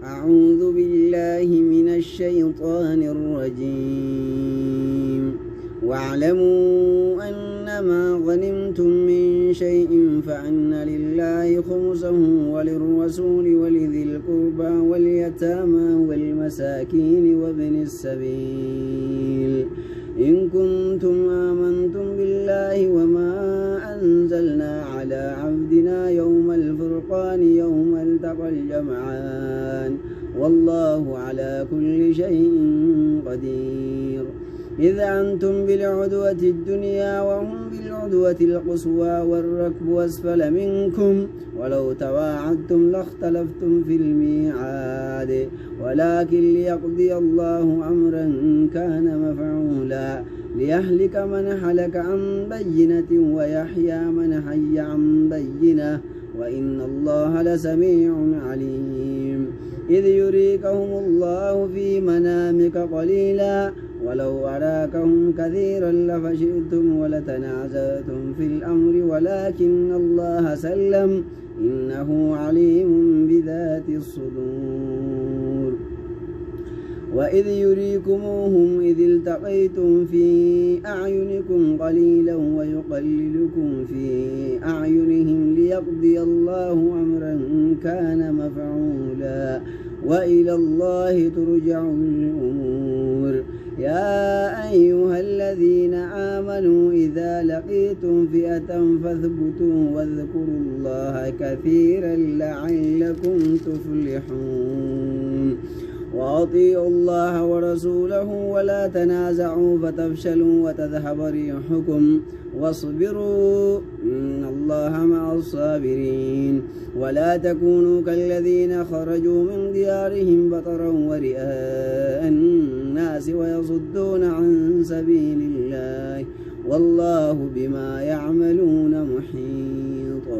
أعوذ بالله من الشيطان الرجيم واعلموا أنما غنمتم من شيء فأن لله خمسه وللرسول ولذي القربى واليتامى والمساكين وابن السبيل إن كنتم آمنتم بالله وما أنزلنا على عبدنا يوم الفرقان يوم التقى الجمعان والله على كل شيء قدير إذ أنتم بالعدوة الدنيا وهم بالعدوة القصوى والركب أسفل منكم ولو تواعدتم لاختلفتم في الميعاد ولكن ليقضي الله أمرا كان مفعولا ليهلك من هلك عن بينة ويحيى من حي عن بينة وإن الله لسميع عليم إذ يريكهم الله في منامك قليلا ولو أراكهم كثيرا لفشلتم ولتنازعتم في الأمر ولكن الله سلم إنه عليم بذات الصدور وإذ يريكموهم إذ التقيتم في أعينكم قليلا ويقللكم في أعينهم ليقضي الله أمرا كان مفعولا وإلى الله ترجع الأمور يا أيها الذين آمنوا إذا لقيتم فئة فاثبتوا واذكروا الله كثيرا لعلكم تفلحون وأطيعوا الله ورسوله ولا تنازعوا فتفشلوا وتذهب ريحكم واصبروا إن الله مع الصابرين ولا تكونوا كالذين خرجوا من ديارهم بطرا ورئاء الناس ويصدون عن سبيل الله والله بما يعملون محيط